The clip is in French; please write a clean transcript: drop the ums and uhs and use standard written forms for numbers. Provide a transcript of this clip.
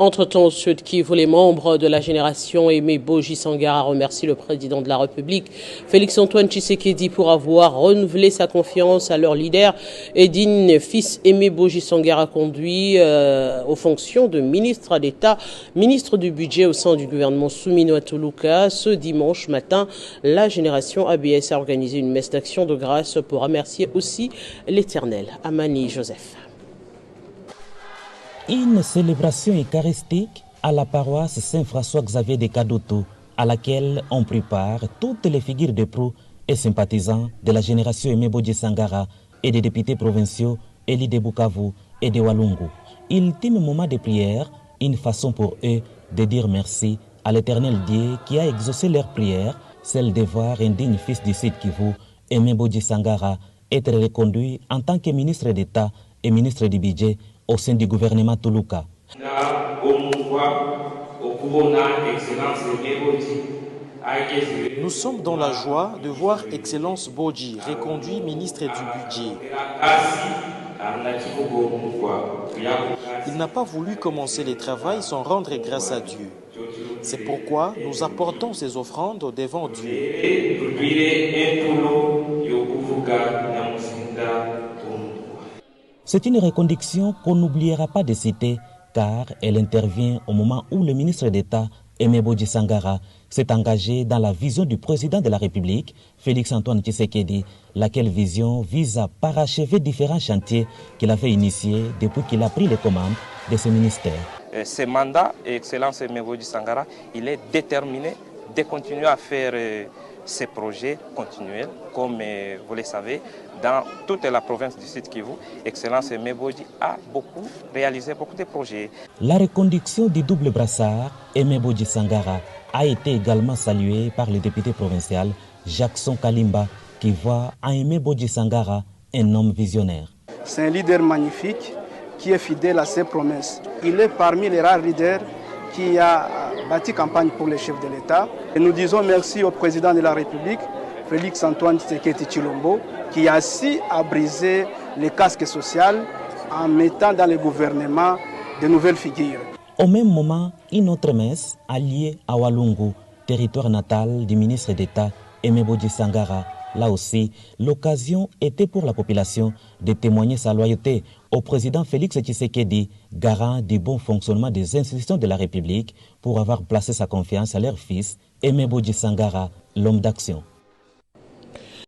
Entre-temps, au Sud Kivu, les membres de la génération Aimé Boji Sangara remercient le président de la République, Félix-Antoine Tshisekedi, pour avoir renouvelé sa confiance à leur leader. Edine, fils Aimé Boji Sangara, conduit aux fonctions de ministre d'État, ministre du budget au sein du gouvernement Soumino Toluka. Ce dimanche matin, la génération ABS a organisé une messe d'action de grâce pour remercier aussi l'Éternel. Amani Joseph. Une célébration eucharistique à la paroisse Saint-François-Xavier de Kadoto, à laquelle on prépare toutes les figures de proue et sympathisants de la génération Aimé Boji Sangara et des députés provinciaux Eli de Bukavu et de Walungu. Ultime moment de prière, une façon pour eux de dire merci à l'Éternel Dieu qui a exaucé leurs prières, celle de voir un digne fils du Sud Kivu, Aimé Boji Sangara, être reconduit en tant que ministre d'État et ministre du budget au sein du gouvernement Toluka. Nous sommes dans la joie de voir Excellence Boji reconduit ministre du budget. Il n'a pas voulu commencer le travail sans rendre grâce à Dieu. C'est pourquoi nous apportons ces offrandes devant Dieu. C'est une reconduction qu'on n'oubliera pas de citer car elle intervient au moment où le ministre d'État, Aimé Boji Sangara, s'est engagé dans la vision du président de la République, Félix-Antoine Tshisekedi, laquelle vision vise à parachever différents chantiers qu'il avait initiés depuis qu'il a pris les commandes de ce ministère. Ce mandat, Excellence Aimé Boji Sangara, il est déterminé de continuer à faire ces projets continuels, comme vous le savez, dans toute la province du Sud Kivu, Excellence Aimé Boji a réalisé beaucoup de projets. La reconduction du double brassard Aimé Boji Sangara a été également saluée par le député provincial Jackson Kalimba, qui voit en Aimé Boji Sangara un homme visionnaire. C'est un leader magnifique qui est fidèle à ses promesses. Il est parmi les rares leaders qui a bâti campagne pour les chefs de l'État. Et nous disons merci au président de la République, Félix-Antoine Tshisekedi Tshilombo, qui a su à briser les casques sociaux en mettant dans le gouvernement de nouvelles figures. Au même moment, une autre messe alliée à Walungu, territoire natal du ministre d'État Aimé Boji Sangara. Là aussi, l'occasion était pour la population de témoigner sa loyauté au président Félix Tshisekedi, garant du bon fonctionnement des institutions de la République, pour avoir placé sa confiance à leur fils, Aimé Boji Sangara, l'homme d'action.